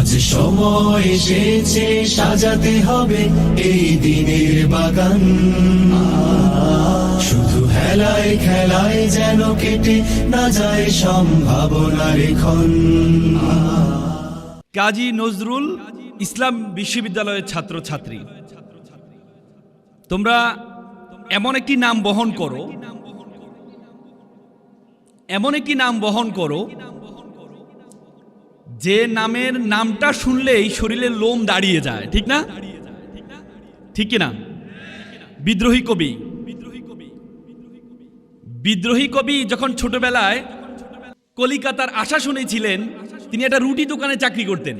আজ সময় এসেছে সাজাতে হবে এই দিনের বাগান, শুধু হেলায় খেলায় যেন কেটে না যায় সম্ভাবনার ক্ষণ। কাজী নজরুল ইসলাম বিশ্ববিদ্যালয়ের ছাত্রছাত্রী, তোমরা এমন একটি নাম বহন করো, এমন একটি নাম বহন করো যে নামের নামটা শুনলেই শরীরের লোম দাঁড়িয়ে যায়, ঠিক না? ঠিক কিনা? বিদ্রোহী কবি। বিদ্রোহী কবি যখন ছোটবেলায় কলিকাতার আশা শুনেছিলেন, তিনি একটা রুটি দোকানে চাকরি করতেন।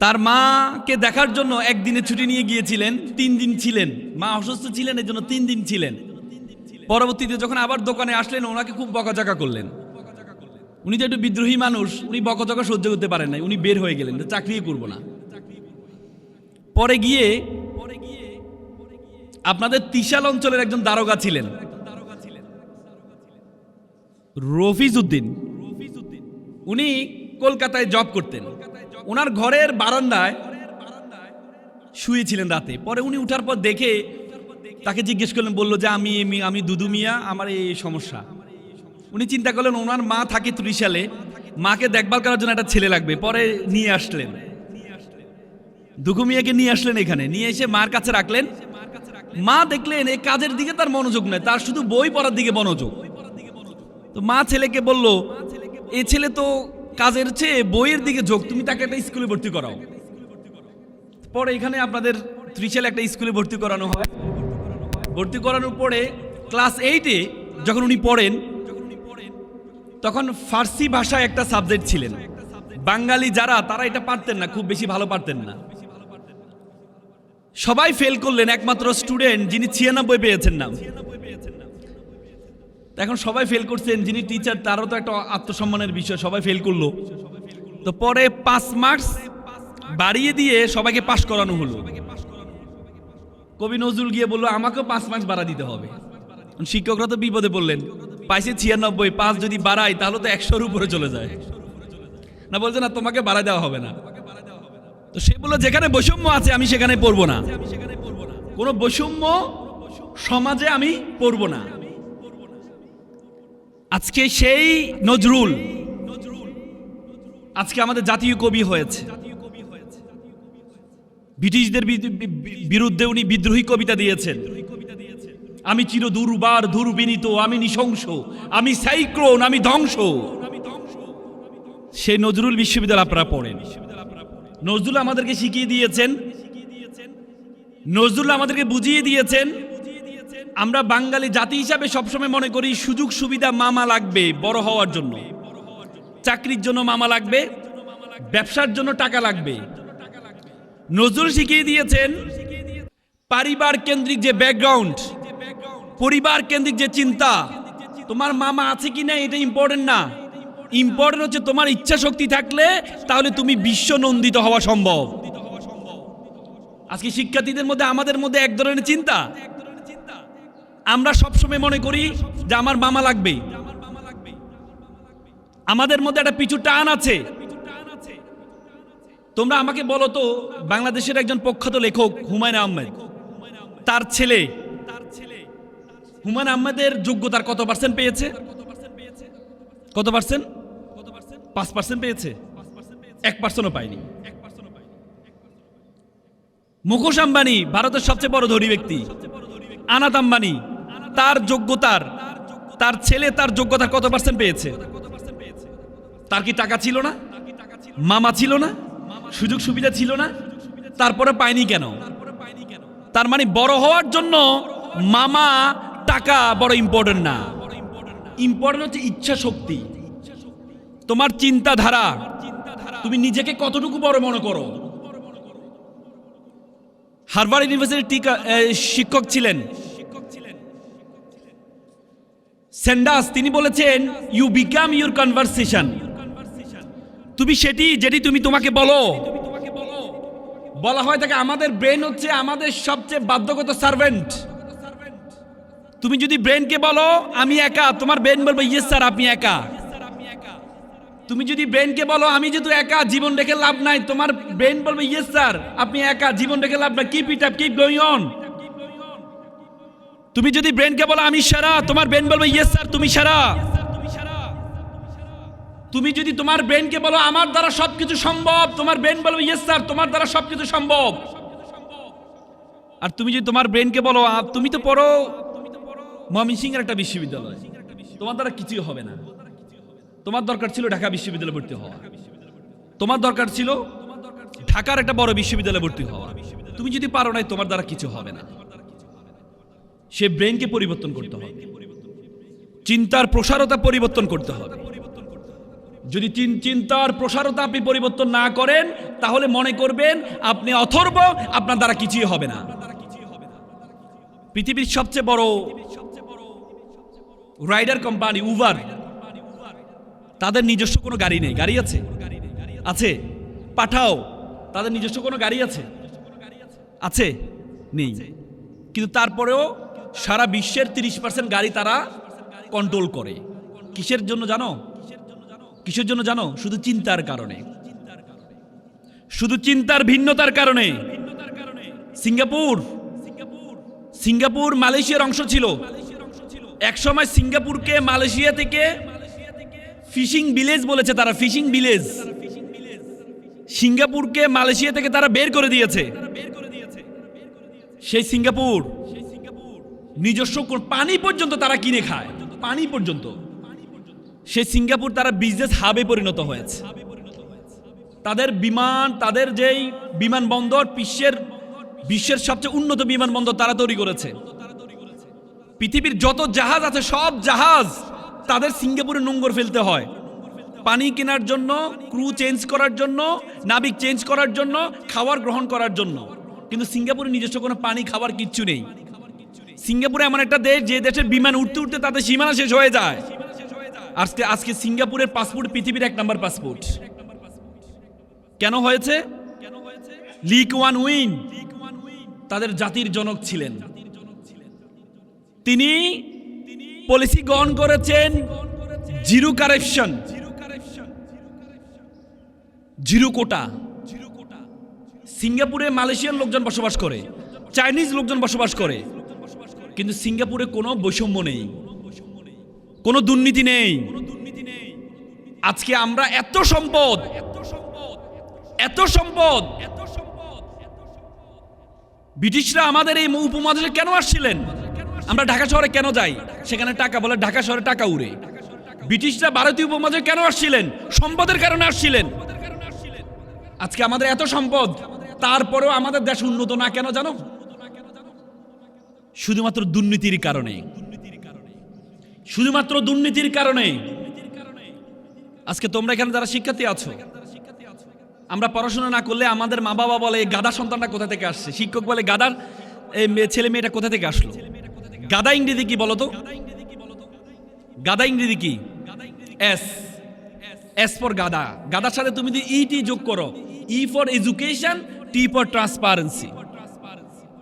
তার মাকে দেখার জন্য একদিনে ছুটি নিয়ে গিয়েছিলেন, 3 দিন ছিলেন। মা অসুস্থ ছিলেন, এর জন্য 3 দিন ছিলেন। পরবর্তীতে যখন আবার দোকানে আসলেন, ওনাকে খুব বকাঝকা করলেন। উনি তো একটু বিদ্রোহী মানুষ, উনি বকাঝকা সহ্য করতে পারেন নাই, উনি বের হয়ে গেলেন, চাকরিই করব না। পরে গিয়ে আপনাদের ত্রিশাল অঞ্চলের একজন দারোগা ছিলেন, রফিজ উদ্দিন। উনি কলকাতায় জব করতেন। ওনার ঘরের বারান্দায় শুয়েছিলেন রাতে। পরে উনি উঠার পর দেখে তাকে জিজ্ঞেস করলেন, বলল যে আমি দুদু মিয়া, আমার এই সমস্যা। উনি চিন্তা করলেন ওনার মা থাকে ত্রিশালে, মাকে দেখভাল করার জন্য একটা ছেলে লাগবে। পরে নিয়ে আসলেন, দুঃখু মিয়াকে নিয়ে আসলেন এখানে, নিয়ে এসে মার কাছে রাখলেন। মা দেখলেন এই কাজের দিকে তার মনোযোগ নয়, তার শুধু বই পড়ার দিকে মনোযোগ। তো মা ছেলেকে বলল, এই ছেলে তো কাজের চেয়ে বইয়ের দিকে যোগ, তুমি তাকে একটা স্কুলে ভর্তি করাও। পরে এখানে আপনাদের ত্রিশালে একটা স্কুলে ভর্তি করানো হয়। ভর্তি করানোর পরে ক্লাস 8-এ যখন উনি পড়েন, তখন ফার্সি ভাষায় একটা সাবজেক্ট ছিলেন। বাঙালি যারা, তারা এটা পারতেন না, খুব বেশি ভালো পারতেন না। সবাই ফেল করলেন, একমাত্র স্টুডেন্ট যিনি 96 পেয়েছেন নাম। এখন সবাই ফেল করছেন, যিনি টিচার তারও তো একটা আত্মসম্মানের বিষয়, সবাই ফেল করলো। তো পরে 5 মার্কস বাড়িয়ে দিয়ে সবাইকে পাশ করানো হলো। কবি নজরুল গিয়ে বললো, আমাকেও 5 মার্কস বাড়া দিতে হবে। শিক্ষকরা তো বিপদে পড়লেন, পাইছে 96, 5 যদি বাড়াই তাহলে তো 100-এর উপরে চলে যায়। না, বলছে না, তোমাকে বাড়াই দেওয়া হবে না। তো সে বললো, যেখানে বৈষম্য আছে আমি সেখানে পড়বো না, কোনো বৈষম্য সমাজে আমি পড়বো না। আজকে সেই নজরুল আজকে আমাদের জাতীয় কবি হয়েছে। ব্রিটিশদের বিরুদ্ধে উনি বিদ্রোহী কবিতা দিয়েছেন। আমি চির দুর্বার দুর্বিনীত, আমি নৃশংস, আমি সাইক্লোন, আমি ধ্বংস। সেই নজরুল বিশ্ববিদ্যালয় আপনারা পড়েন। নজরুল আমাদেরকে শিখিয়ে দিয়েছেন, নজরুল আমাদেরকে বুঝিয়ে দিয়েছেন, আমরা বাঙালি জাতি হিসাবে সবসময় মনে করি সুযোগ সুবিধা মামা লাগবে বড় হওয়ার জন্য, চাকরির জন্য মামা লাগবে, ব্যবসার জন্য টাকা লাগবে। নজরুল শিখিয়ে দিয়েছেন পরিবার কেন্দ্রিক যে ব্যাকগ্রাউন্ড, পরিবার কেন্দ্রিক যে চিন্তা, তোমার মামা আছে কিনা এটা ইম্পর্টেন্ট না, ইম্পর্টেন্ট হচ্ছে তোমার ইচ্ছা শক্তি থাকলে তাহলে তুমি বিশ্ব নন্দিত হওয়া সম্ভব। আজকে শিক্ষার্থীদের মধ্যে, আমাদের মধ্যে এক ধরনের চিন্তা, আমরা সবসময় মনে করি যে আমার মামা লাগবে। আমাদের মধ্যে একটা পিছু টান আছে। তোমরা আমাকে বলো তো, বাংলাদেশের একজন প্রখ্যাত লেখক হুমায়ুন আহমেদ, তার ছেলে হুমায়ুন আহমেদের যোগ্যতার কত % পেয়েছে? কত %? 5% পেয়েছে, 1%ও পায়নি। মুকেশ আম্বানি, ভারতের সবচেয়ে বড় ধনী ব্যক্তি, আনাত আম্বানি, তার যোগ্যতার, তার ছেলে তার যোগ্যতার কত % পেয়েছে? তার কি টাকা ছিল না? মামা ছিল না? সুযোগ সুবিধা ছিল না? তারপরে পায়নি কেন? তার মানে বড় হওয়ার জন্য মামা টাকা বড় ইম্পর্টেন্ট না, ইম্পর্টেন্ট হচ্ছে ইচ্ছা শক্তি, তোমার চিন্তাধারা, তুমি নিজেকে কতটুকু বড় মনে করো। হার্ভার্ড ইউনিভার্সিটির শিক্ষক ছিলেন স্যান্ডার্স, তিনি বলেছেন, ইউ বিকাম ইউর কনভারসেশন। তুমি যেটি তুমি তোমাকে বলো। বলা হয় থাকে আমাদের ব্রেন হচ্ছে আমাদের সবচেয়ে বাধ্যগত সার্ভেন্ট। তুমি যদি ব্রেনকে বলো আমি একা, তোমার ব্রেন বলবে ইয়েস স্যার আপনি একা। তুমি যদি ব্রেনকে বলো আমি যেহেতু একা জীবন রেখে লাভ নাই, তোমার ব্রেন বলবে ইয়েস স্যার আপনি একা জীবন রেখে লাভ নাই, keep it up, keep going on. তুমি যদি ব্রেনকে বলো আমি সেরা, তোমার ব্রেন বলবে ইয়েস স্যার তুমি সেরা। তুমি যদি তোমার ব্রেনকে বলো আমার দ্বারা সবকিছু সম্ভব, তোমার ব্রেন বলবে ইয়েস স্যার তোমার দ্বারা সবকিছু সম্ভব। আর তুমি যদি তোমার ব্রেনকে বলো তুমি তো পড়ো ময়মনসিংহের একটা বিশ্ববিদ্যালয়, তোমার দ্বারা কিছুই হবে না, তোমার দরকার ছিল ঢাকা বিশ্ববিদ্যালয়ে ভর্তি হওয়া, তোমার দরকার ছিল ঢাকার একটা বড় বিশ্ববিদ্যালয়ে ভর্তি হওয়া, তুমি যদি পারো নাই তোমার দ্বারা কিছু হবে না। সে ব্রেনকে পরিবর্তন করতে হবে, চিন্তার প্রসারতা পরিবর্তন করতে হবে। যদি চিন্তার প্রসারতা আপনি পরিবর্তন না করেন তাহলে মনে করবেন আপনি অথর্ব, আপনার দ্বারা কিছুই হবে না। পৃথিবীর সবচেয়ে বড় রাইডার কোম্পানি উবার, তাদের নিজস্ব কোনো গাড়ি নেই। গাড়ি আছে? আছে। পাঠাও, তাদের নিজস্ব কোনো গাড়ি আছে? আছে? নেই। কিন্তু তারপরেও সারা বিশ্বের 30% গাড়ি তারা কন্ট্রোল করে। কিসের জন্য জানো? কিসের জন্য জানো? শুধু চিন্তার কারণে, শুধু চিন্তার ভিন্নতার কারণে। সিঙ্গাপুর মালয়েশিয়ার অংশ ছিল। একসময় সিঙ্গাপুরকে মালয়েশিয়া থেকে ফিশিং ভিলেজ বলেছে তারা, ফিশিং ভিলেজ। সিঙ্গাপুরকে মালয়েশিয়া থেকে তারা বের করে দিয়েছে। সেই সিঙ্গাপুর নিজস্ব পানি পর্যন্ত তারা কিনে খায়, পানি পর্যন্ত। সেই সিঙ্গাপুর তারা বিজনেস হাবে পরিণত হয়েছে। তাদের বিমান, তাদের যেই বিমানবন্দর বিশ্বের সবচেয়ে উন্নত বিমানবন্দর তারা তৈরি করেছে। পৃথিবীর যত জাহাজ আছে সব জাহাজ তাদের সিঙ্গাপুরে নোঙর ফেলতে হয় পানি কেনার জন্য, ক্রু চেঞ্জ করার জন্য, নাবিক চেঞ্জ করার জন্য, খাবার গ্রহণ করার জন্য। কিন্তু সিঙ্গাপুরে নিজস্ব কোনো পানি খাবার কিচ্ছু নেই। সিঙ্গাপুরে এমন একটা দেশ যে দেশের বিমান উঠতে উঠতে তাদের সীমানা শেষ হয়ে যায়। আজকে সিঙ্গাপুরের পাসপোর্ট পৃথিবীর 1 নম্বর পাসপোর্ট। কেন হয়েছে? লি কুয়ান ইউ তাদের জাতির জনক ছিলেন। তিনি পলিসি গ্রহণ করেছেন জিরো কারাপশন, জিরো কোটা। সিঙ্গাপুরে মালয়েশিয়ান লোকজন বসবাস করে, চাইনিজ লোকজন বসবাস করে, কিন্তু সিঙ্গাপুরে কোনো বৈষম্য নেই, কোনো দুর্নীতি নেই। আজকে আমরা এত সম্পদ, এত সম্পদ, ব্রিটিশরা আমাদের এই উপমহাদেশে কেন আসছিলেন? আমরা ঢাকা শহরে কেন যাই? সেখানে টাকা বলে ঢাকা শহরে টাকা উড়ে। ব্রিটিশরা ভারতীয় উপমহাদেশে কেন আসছিলেন? সম্পদের কারণে আসছিলেন। আজকে আমাদের এত সম্পদ, তারপরেও আমাদের দেশ উন্নত না কেন জানো? শুধুমাত্র দুর্নীতির কারণে, শুধুমাত্র দুর্নীতির কারণে। আজকে তোমরা এখানে যারা শিক্ষার্থী আছো, আমরা পড়াশোনা না করলে আমাদের মা বাবা বলে গাদা সন্তানটা কোথা থেকে আসছে, শিক্ষক বলে গাদার ছেলে মেয়েটা কোথা থেকে আসলো। গাদা ইংরেজি কি বলো তো? গাদা ইংরেজি কি? এস ফর গাদা। গাদার সাথে তুমি যদি ইটি যোগ করো, E for education, T for transparency,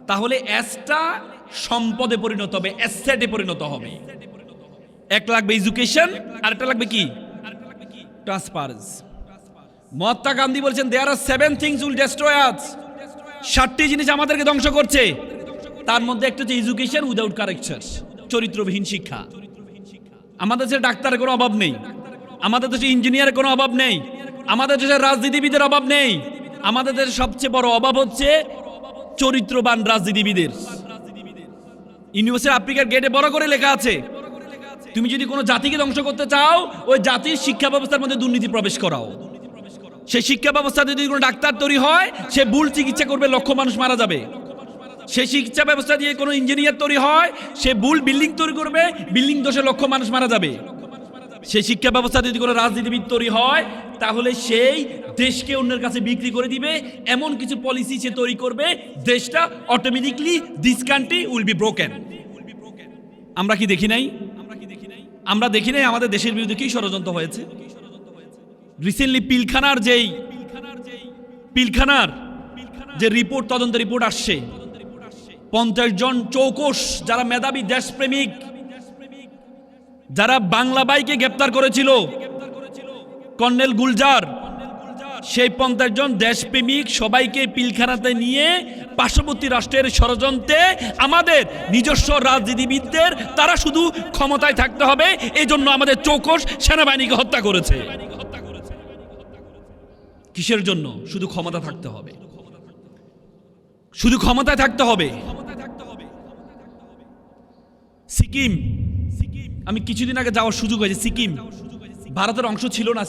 তাহলে এসটা সম্পদে পরিণত হবে, অ্যাসেটে পরিণত হবে। এক লাগবে এডুকেশন, আর একটা লাগবে কি? ট্রান্সপারেন্সি। মহাত্মা গান্ধী বলছেন দেয়ার আর 7 things will destroy us। 7টি জিনিস আমাদেরকে ধ্বংস করছে। তার মধ্যে একটা হচ্ছে এডুকেশন উইদাউট কারেকচার, চরিত্রবিহীন শিক্ষা। আমাদের দেশে ডাক্তারের কোনো অভাব নেই, আমাদের দেশে ইঞ্জিনিয়ারের কোনো অভাব নেই, আমাদের দেশে রাজনীতিবিদের অভাব নেই। আমাদের দেশে সবচেয়ে বড় অভাব হচ্ছে চরিত্রবান রাজনীতিবিদের। ইউনিভার্সিটি আফ্রিকার গেটে বড় করে লেখা আছে, তুমি যদি কোনো জাতিকে ধ্বংস করতে চাও, ওই জাতির শিক্ষা ব্যবস্থার মধ্যে দুর্নীতি প্রবেশ করাও। সেই শিক্ষা ব্যবস্থা যদি কোনো ডাক্তার তৈরি হয়, সে ভুল চিকিৎসা করবে, লক্ষ মানুষ মারা যাবে। সেই শিক্ষা ব্যবস্থা দিয়ে কোনো ইঞ্জিনিয়ার তৈরি হয়, সে ভুল বিল্ডিং তৈরি করবে, বিল্ডিং দোষে লক্ষ মানুষ মারা যাবে। সেই শিক্ষা ব্যবস্থা যদি কোনো রাজনীতিবিদ তৈরি হয়, তাহলে সেই দেশকে অন্যের কাছে বিক্রি করে দিবে, এমন কিছু পলিসি সে তৈরি করবে, দেশটা automatically this country will be broken. আমরা কি দেখি নাই? আমরা দেখি নাই আমাদের দেশের বিরুদ্ধে কি ষড়যন্ত্র হয়েছে? রিসেন্টলি পিলখানার যে রিপোর্ট, তদন্ত রিপোর্ট আসছে, 50 জন চৌকস যারা মেধাবী দেশপ্রেমিক, যারা বাংলা বাইকে গ্রেপ্তার করেছিল, কর্নেল গুলজার, সেই 50 জন দেশপ্রেমিক সবাইকে পিলখানাতে নিয়ে পার্শ্ববর্তী রাষ্ট্রের ষড়যন্ত্রে আমাদের নিজস্ব রাজনীতিবিদদের তারা শুধু ক্ষমতায় থাকতে হবে এই জন্য আমাদের চৌকস সেনাবাহিনীকে হত্যা করেছে। কিসের জন্য? শুধু ক্ষমতা থাকতে হবে, শুধু ক্ষমতায় থাকতে হবে। সিকিম, আমি কিছুদিন আগে যাওয়ার সুযোগ হয়েছে। সিকিম ভারতের অংশ ছিল না।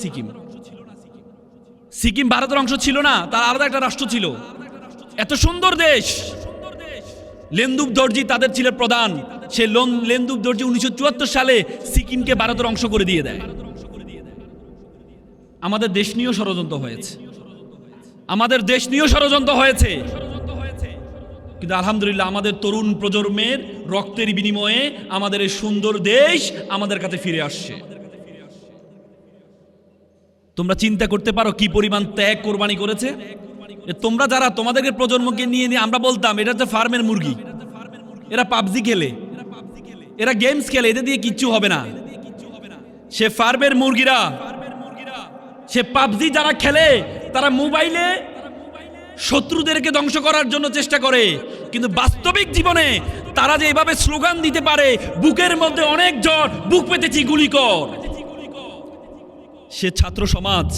সিকিম ভারতের অংশ ছিল না, তার আলাদা একটা রাষ্ট্র ছিল। এত সুন্দর দেশ। লেন্দুব দর্জি তাদের ছিল প্রধান। সে লেন্দুব দর্জি 1974 সালে সিকিমকে ভারতের অংশ করে দিয়ে দেয়। আমাদের দেশ নিয়েও ষড়যন্ত্র হয়েছে, আমাদের দেশ নিয়েও ষড়যন্ত্র হয়েছে, কিন্তু আলহামদুলিল্লাহ আমাদের তরুণ প্রজন্মের রক্তের বিনিময়ে আমাদের এই সুন্দর দেশ আমাদের কাছে ফিরে আসছে। তোমরা চিন্তা করতে পারো কি পরিমাণ ত্যাগ কোরবানি করেছে। তোমরা যারা তোমাদেরকে প্রজন্মকে নিয়ে আমরা বলতাম এটা হচ্ছে ফার্মের মুরগি, এরা পাবজি খেলে, এরা গেমস খেলে, এদের দিয়ে কিচ্ছু হবে না। সে ফার্মের মুরগিরা, সে পাবজি যারা খেলে তারা মোবাইলে শত্রুদেরকে ধ্বংস করার জন্য চেষ্টা করে, কিন্তু বাস্তবিক জীবনে তারা যে এভাবে স্লোগান দিতে পারে, বুকের মধ্যে অনেক জ্বর, বুক পেতেছি গুলি কর। সে ছাত্র সমাজ,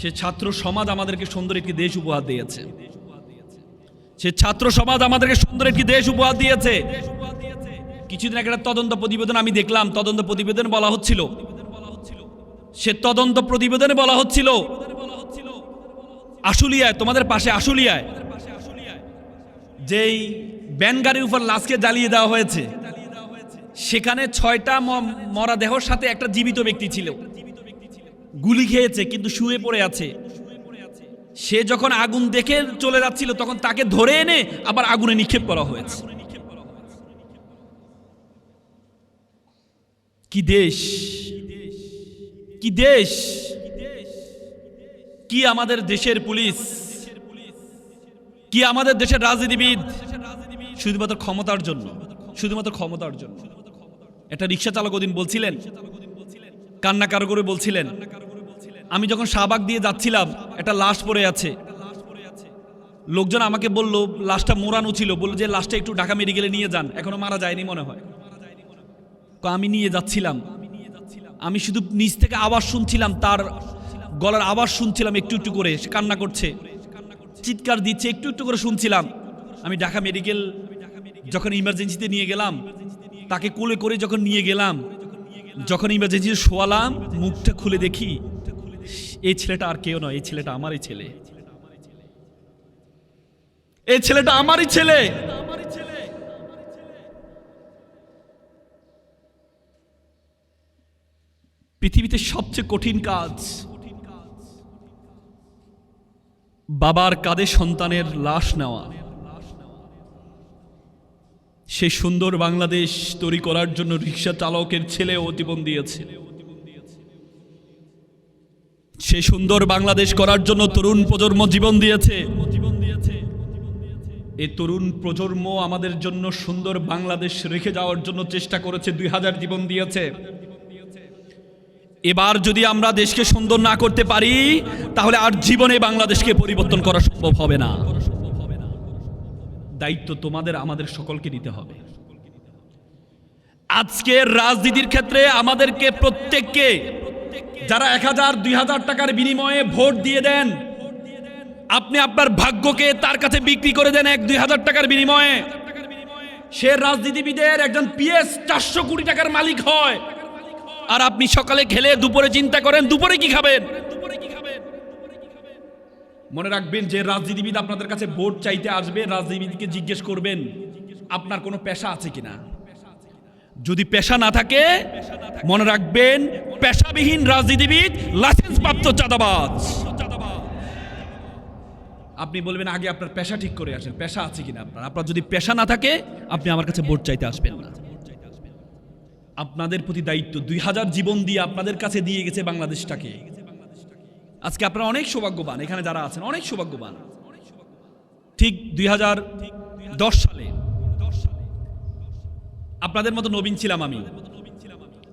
সে ছাত্র সমাজ আমাদেরকে সুন্দর একটি দেশ উপহার দিয়েছে। সে ছাত্র সমাজ আমাদেরকে সুন্দর একটি দেশ উপহার দিয়েছে। কিছুদিন আগে একটা তদন্ত প্রতিবেদন আমি দেখলাম। তদন্ত প্রতিবেদন বলা হচ্ছিল, সে তদন্ত প্রতিবেদনে বলা হচ্ছিল আশুলিয়ায়, তোমাদের পাশে আশুলিয়ায় যেই ব্যান গাড়ির উপর লাশকে জ্বালিয়ে দেওয়া হয়েছে, সেখানে 6টা মরা দেহর সাথে একটা জীবিত ব্যক্তি ছিল। গুলি খেয়েছে কিন্তু শুয়ে পড়ে আছে। সে যখন আগুন দেখে চলে যাচ্ছিল তখন তাকে ধরে এনে আবার আগুনে নিক্ষেপ করা হয়েছে। কি দেশ, কি দেশ, কি আমাদের দেশের পুলিশ, কি আমাদের দেশের রাজনীতিবিদ, শুধুমাত্র ক্ষমতার জন্য, শুধুমাত্র ক্ষমতার জন্য। একটা রিক্সা চালক ওদিন বলছিলেন, কান্নাকার করে বলছিলেন, আমি যখন শাহবাগ দিয়ে যাচ্ছিলাম একটা লাশ পড়ে আছে, লোকজন আমাকে বলল লাশটা মোড়ানো ছিল, বলল যে লাশটা একটু ঢাকা মেডিকেলে নিয়ে যান, এখনো মারা যায়নি মনে হয়। আমি নিয়ে যাচ্ছিলাম, আমি শুধু নিচ থেকে আওয়াজ শুনছিলাম, তার গলার আওয়াজ শুনছিলাম একটু একটু করে, সে কান্না করছে, চিৎকার দিচ্ছে, একটু একটু করে শুনছিলাম। আমি ঢাকা মেডিকেল যখন ইমার্জেন্সিতে নিয়ে গেলাম, তাকে কোলে করে যখন নিয়ে গেলাম, যখন ইমার্জেন্সিতে শোয়ালাম, মুখটা খুলে দেখি এই ছেলেটা আর কেউ নয়, এই ছেলেটা আমারই ছেলে, এই ছেলেটা আমারই ছেলে। পৃথিবীতে সবচেয়ে কঠিন কাজ বাবার কাঁধে সন্তানের লাশ নেওয়া। সেই সুন্দর বাংলাদেশ তৈরি করার জন্য রিক্সা চালকের ছেলেও জীবন দিয়েছে। সেই সুন্দর বাংলাদেশ করার জন্য তরুণ প্রজন্ম জীবন দিয়েছে। এই তরুণ প্রজন্ম আমাদের জন্য সুন্দর বাংলাদেশ রেখে যাওয়ার জন্য চেষ্টা করেছে, 2000 জীবন দিয়েছে। এবার যদি আমরা দেশকে সুন্দর না করতে পারি তাহলে আর জীবনে বাংলাদেশকে পরিবর্তন করা সম্ভব হবে না। দায়িত্ব তোমাদের আমাদের সকলকে নিতে হবে। আজকের রাজনীতির ক্ষেত্রে আমাদেরকে প্রত্যেককে, যারা 1000-2000 টাকার বিনিময়ে ভোট দিয়ে দেন, আপনি আপনার ভাগ্যকে তার কাছে বিক্রি করে দেন 1-2000 টাকার বিনিময়ে, সে রাজনীতিবিদের একজন পিএস 400 কোটি টাকার মালিক হয়, আর আপনি সকালে খেলে দুপুরে চিন্তা করেন দুপুরে কি খাবেন। মনে রাখবেন, যে রাজনীতিবিদ আপনাদের কাছে ভোট চাইতে আসবে, রাজনীতিবিদকে জিজ্ঞেস করবেন আপনার কোনো পেশা আছে কিনা। যদি পেশা না থাকে, মনে রাখবেন পেশাবিহীন রাজনীতিবিদ লাইসেন্স প্রাপ্ত চাঁদাবাজ। আপনি বলবেন আগে আপনার পেশা ঠিক করে আসেন, পেশা আছে কিনা আপনার। আপনার যদি পেশা না থাকে আপনি আমার কাছে ভোট চাইতে আসবেন না। আপনাদের প্রতি দায়িত্ব, 2000 জীবন দিয়ে আপনাদের কাছে দিয়ে গেছে বাংলাদেশটাকে। আজকে আপনারা অনেক সৌভাগ্যবান, এখানে যারা আছেন অনেক সৌভাগ্যবান। ঠিক 2010 সালে আপনাদের মতো নবীন ছিলাম আমি,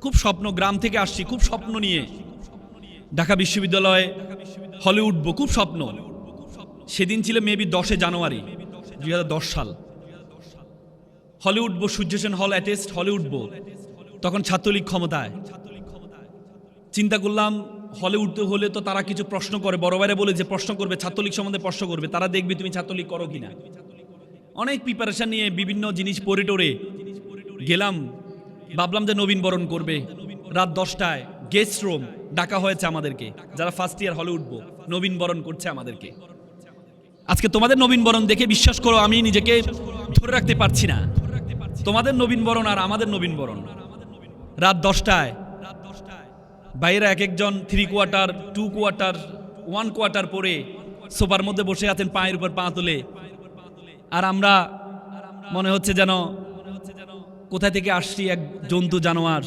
খুব স্বপ্ন, গ্রাম থেকে আসছি, খুব স্বপ্ন নিয়ে ঢাকা বিশ্ববিদ্যালয়ে হলে উঠবো, খুব স্বপ্ন। সেদিন ছিল মেবি 10 জানুয়ারি 2010 সাল। হলে উঠবো, সূর্য সেন হল অ্যাটেস্ট, হলে উঠবো। তখন ছাত্রলীগ ক্ষমতায়। চিন্তা করলাম হলে উঠতে হলে তো তারা কিছু প্রশ্ন করে, বড় ভাইরা বলে যে প্রশ্ন করবে, ছাত্রলীগ সম্বন্ধে প্রশ্ন করবে, তারা দেখবে তুমি ছাত্রলীগ করো কিনা। অনেক প্রিপারেশন নিয়ে বিভিন্ন জিনিস পড়ে টোরে গেলাম, ভাবলাম যে নবীন বরণ করবে। রাত 10টায় গেস্ট রুম ডাকা হয়েছে আমাদেরকে, যারা ফার্স্ট ইয়ার হলে উঠবো, নবীন বরণ করছে আমাদেরকে। আজকে তোমাদের নবীন বরণ দেখে বিশ্বাস করো আমি নিজেকে ধরে রাখতে পারছি না। তোমাদের নবীন বরণ আর আমাদের নবীন বরণ। রাত 10টায় বাইরে এক একজন 3 কোয়ার্টার, 2 কোয়ার্টার, 1 কোয়ার্টার পরে সোফার মধ্যে বসে আছেন, পায়ের উপর পা তুলে। আর আমরা মনে হচ্ছে যেন কোথায় থেকে আসছি, এক জন্তু জানোয়ার।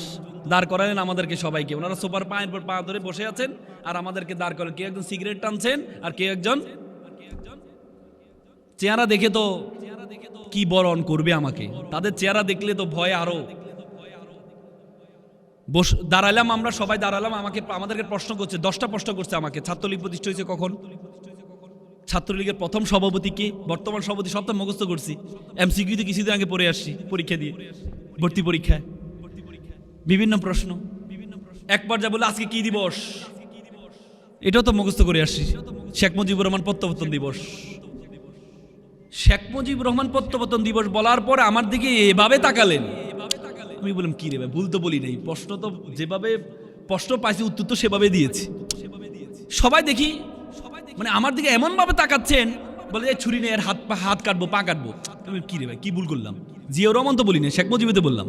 দাঁড় করালেন আমাদেরকে সবাইকে, ওনারা সোফার পায়ের উপর পা ধরে বসে আছেন আর আমাদেরকে দাঁড় করেন। কেউ একজন সিগারেট টানছেন আর কেউ একজন, চেহারা দেখে তো কি বরণ করবে আমাকে, তাদের চেহারা দেখলে তো ভয় আরো। দাঁড়ালাম, আমরা সবাই দাঁড়ালাম, আমাদেরকে প্রশ্ন করছে, 10টা প্রশ্ন করছে আমাকে। ছাত্রলীগ প্রতিষ্ঠা হয়েছে কখন, ছাত্রলীগের প্রথম সভাপতি কে, বর্তমান সভাপতি, সব তো মুখস্থ করছি। এমসিকিউতে কিছুদিন আগে পড়ে আসছি পরীক্ষা দিয়ে, ভর্তি পরীক্ষায় বিভিন্ন প্রশ্ন। একবার যা বলে আজকে কি দিবস, এটাও তো মুখস্থ করে আসছি। শেখ মুজিবুর রহমান প্রত্যাবর্তন দিবস। শেখ মুজিবুর রহমান প্রত্যাবর্তন দিবস বলার পরে আমার দিকে এভাবে তাকালেন। আমি বললাম কি রে ভাই, ভুল তো বলি নাই, প্রশ্ন তো যেভাবে প্রশ্ন পাইছি উত্তর তো সেভাবে দিয়েছি। সবাই দেখি মানে আমার দিকে এমন ভাবে তাকাচ্ছেন, বলে যে ছুরি নিয়ে হাত কাটবো, পা কাটবো। আমি কি রে ভাই, কি ভুল করলাম? জিয়াউর রহমান তো বলি না, শেখ মুজিবুর বললাম।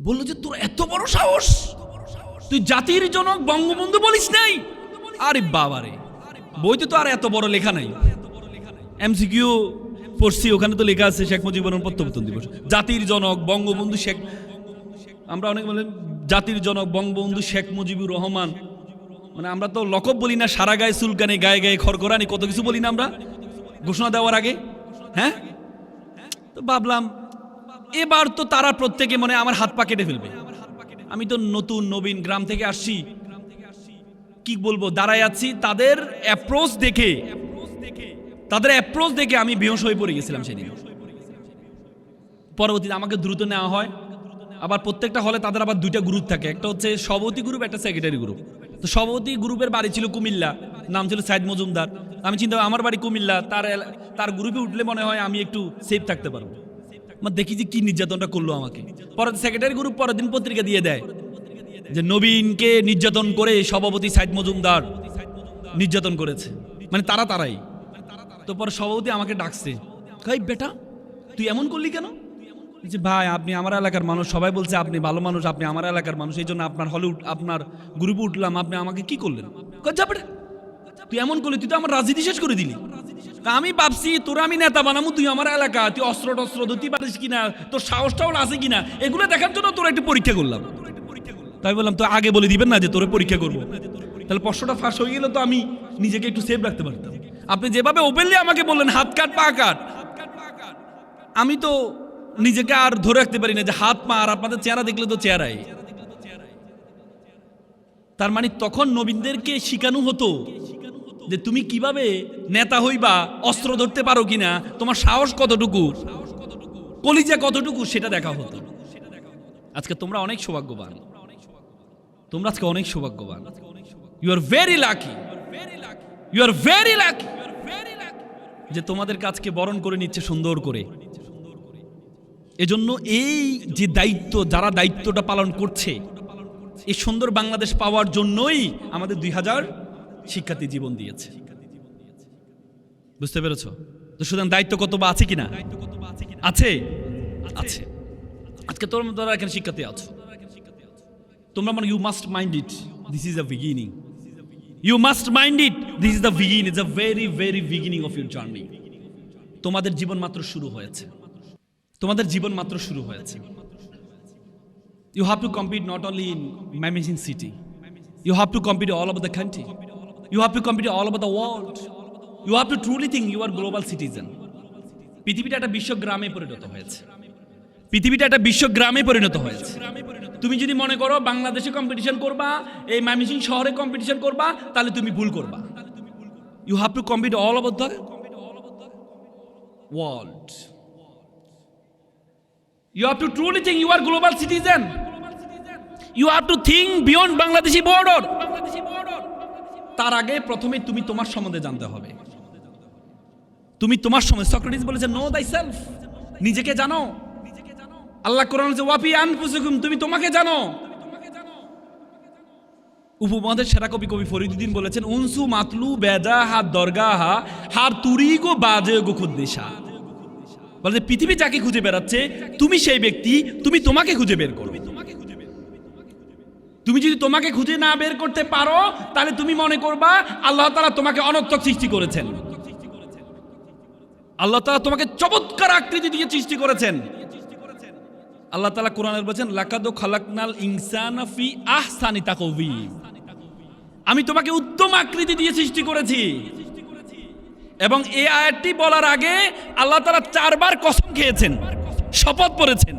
বললো যে তোর এত বড় সাহস, তুই জাতির জনক বঙ্গবন্ধু বলিস নাই? আরে বাবারে, বইতে তো আর এত বড় লেখা নাই। এমসিকিউ পড়ছি, ওখানে তো লেখা আছে শেখ মুজিবুর রহমান প্রত্যাবর্তন দিবস, জাতির জনক বঙ্গবন্ধু শেখ। আমরা অনেক বলেন জাতির জনক বঙ্গবন্ধু শেখ মুজিবুর রহমান, মানে আমরা তো লকব বলি না, সারা গায়ে চুলকানি, গায়ে গায়ে খড়খড়ানি, কত কিছু বলি না আমরা ঘোষণা দেওয়ার আগে। হ্যাঁ, তো ভাবলাম এবার তো তারা প্রত্যেকে মনে আমার হাত পা কেটে ফেলবে। আমি তো নতুন নবীন গ্রাম থেকে আসছি, কি বলবো, দাঁড়ায় আছি। তাদের অ্যাপ্রোচ দেখে আমি বেহুশ হয়ে পড়ে গেছিলাম সেদিন। পরবর্তীতে আমাকে দ্রুত নেওয়া হয়। আবার প্রত্যেকটা হলে তাদের আবার 2টা গ্রুপ থাকে, একটা হচ্ছে সভাপতি গ্রুপ, একটা সেক্রেটারি গ্রুপ। তো সভাপতি গ্রুপের বাড়ি ছিল কুমিল্লা, নাম ছিল সাইদ মজুমদার। আমি চিন্তা করি আমার বাড়ি কুমিল্লা, তার গ্রুপে উঠলে মনে হয় আমি একটু সেফ থাকতে পারবো। মানে দেখি যে কি নির্যাতনটা করলো আমাকে। পরে সেক্রেটারি গ্রুপ পরের দিন পত্রিকা দিয়ে দেয় যে নবীনকে নির্যাতন করে সভাপতি সাইদ মজুমদার নির্যাতন করেছে, মানে তারাই। তো পরে সভাপতি আমাকে ডাকছে, ভাই বেটা তুই এমন করলি কেন? যে ভাই আপনি আমার এলাকার মানুষ, সবাই বলছে আপনি ভালো মানুষ, আপনি আমার এলাকার মানুষ, এই জন্য আপনার হলে আপনার গ্রুপে উঠলাম, আপনি আমাকে কি করলেন? তুই এমন করলি, তুই তো আমার রাজনীতি শেষ করে দিলি। আমি ভাবছি তোরা আমি নেতা বানাবো, তুই আমার এলাকা, তুই অস্ত্র টস্ত্র ধরতে পারিস কিনা, তোর সাহসটাও আছে কিনা, এগুলো দেখার জন্য তোরা একটু পরীক্ষা করলাম। তাই বললাম তো আগে বলে দিবেন না যে তোরে পরীক্ষা করবো, তাহলে প্রশ্নটা ফাঁস হয়ে গেলে তো আমি নিজেকে একটু সেফ রাখতে পারতাম। আপনি যেভাবে ওপেনলি আমাকে বললেন হাত কাট পা কাট, আমি তো নিজেকে আর ধরে রাখতে পারি না যে হাত পা, আর আপনাদের চেহারা দেখলে তো চেহারাই। তার মানে তখন নবীনদেরকে শিখানো হতো যে তুমি কিভাবে নেতা হইবা, অস্ত্র ধরতে পারো কিনা, তোমার সাহস কতটুকু, কলিজা কতটুকু, সেটা দেখা হতো। আজকে তোমরা অনেক সৌভাগ্যবান, তোমরা আজকে অনেক সৌভাগ্যবান। You are very lucky, you are very lucky যে তোমাদের কাজকে বরণ করে নিচ্ছে সুন্দর করে। এজন্য এই যে দায়িত্ব, যারা দায়িত্বটা পালন করছে, এই সুন্দর বাংলাদেশ পাওয়ার জন্যই আমাদের 2000 শিক্ষার্থী জীবন দিয়েছে। বুঝতে পেরেছ? তো সুতরাং দায়িত্ব কত বা আছে কিনা? আছে, আছে। আজকে তোমরা এখানে শিক্ষার্থী আছো, তোমরা মানে you must mind it, this is the beginning. You must mind it, this is the beginning, it's a very very beginning of your journey. তোমাদের জীবন মাত্র শুরু হয়েছে, তোমাদের জীবন মাত্র শুরু হয়েছে। You have to compete not only in Mymensingh city. You have to compete all over the country. You have to compete all over the world. You have to truly think you are global citizen. পৃথিবীটা একটা বিশ্বগ্রামে পরিণত হয়েছে, পৃথিবীটা একটা বিশ্বগ্রামে পরিণত হয়েছে। তুমি যদি মনে করো বাংলাদেশে কম্পিটিশন করবা, এই ময়মনসিংহ শহরে কম্পিটিশন করবা, তাহলে তুমি ভুল করবা। You have to compete all over the world. You have to truly think you are global citizen. You have to think beyond Bangladeshi border. তার আগে প্রথমে তুমি তোমার সম্বন্ধে জানতে হবে। তুমি তোমার সম্বন্ধে, সক্রেটিস বলেছে নো দাই সেলফ, নিজেকে জানো। আল্লাহ কোরআন বলেছে ওয়াফি আনফুসিকুম, তুমি তোমাকে জানো। উপমহাদেশের সেরা কবি ফরিদুদ্দিন বলেছেন উনসু মাতলু বেদা হাত দরগাহা হার তুরিগো বাজে গো খুদ্দেশা। বলে পৃথিবী যাকে খুঁজে বেড়াচ্ছে তুমি সেই ব্যক্তি, তুমি তোমাকে খুঁজে বের করো। তুমি যদি তোমাকে খুঁজে না বের করতে পারো তাহলে তুমি মনে করবা আল্লাহ তাআলা তোমাকে অনর্থক সৃষ্টি করেছেন, আল্লাহ তাআলা তোমাকে চমৎকার আকৃতি দিয়ে সৃষ্টি করেছেন। আল্লাহ তাআলা কোরআনে বলেছেন লাকাদ খালাকনাল ইনসানা ফি আহসানি তাকওয়িম, আমি তোমাকে উত্তম আকৃতি দিয়ে সৃষ্টি করেছি। এবং এই আয়াতটি বলার আগে আল্লাহ তাআলা 4 বার কসম খেয়েছেন, শপথ করেছেন।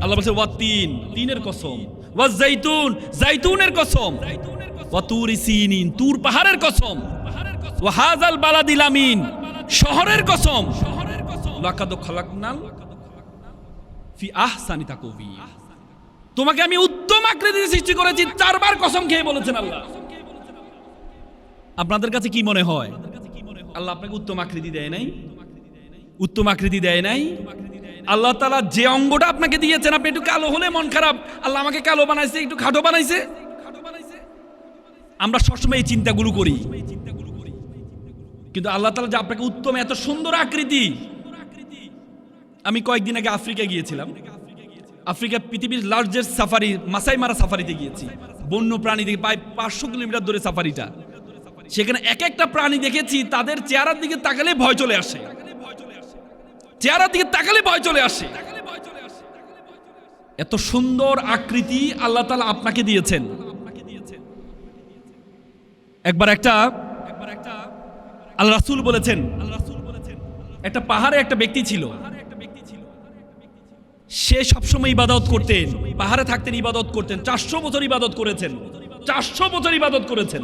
আল্লাহ বলেছে ওয়াতিন, তিনের কসম, ওয়াজ জাইতুন, জাইতুনের কসম, ওয়া তুরি সিনিন, তুর পাহাড়ের কসম, ওয়া হাযাল বালাদিল আমিন, শহরের কসম। লাকাদ খালাকনাল ফি আহসানি তাকওয়িম, তোমাকে আমি উত্তম আকৃতিতে সৃষ্টি করেছি, 4 বার কসম খেয়ে বলেছেন আল্লাহ। আপনাদের কাছে কি মনে হয় আল্লাহ আপনাকে উত্তম আকৃতি দেয় নাই? উত্তম আকৃতি দেয় নাই? আল্লাহ তাআলা যে অঙ্গটা আপনাকে দিয়েছেন, আপনি একটু কালো হলে মন খারাপ, আল্লাহ আমাকে কালো বানাইছে, একটু খাটো বানাইছে। আমরা সবসময় এই চিন্তাগুলো করি, কিন্তু আল্লাহ তাআলা যে আপনাকে উত্তম, এত সুন্দর আকৃতি। আমি কয়েকদিন আগে আফ্রিকা গিয়েছিলাম। আফ্রিকা পৃথিবীর লার্জেস্ট সাফারি, মাসাই মারা সাফারিতে গিয়েছি। বন্য প্রাণী দেখে প্রায় 500 কিলোমিটার দূরে সাফারিটা। সেখানে এক একটা প্রাণী দেখেছি, তাদের চেহারার দিকে তাকালে ভয় চলে আসে, চেহারার দিকে তাকালে ভয় চলে আসে। এত সুন্দর আকৃতি আল্লাহ তাআলা আপনাকে দিয়েছেন। একবার একটা আল্লাহ রাসূল বলেছেন, একটা পাহাড়ে একটা ব্যক্তি ছিল, সে সবসময় ইবাদত করতেন, পাহাড়ে থাকতেন, ইবাদত করতেন। 400 বছর ইবাদত করেছেন, 400 বছর ইবাদত করেছেন।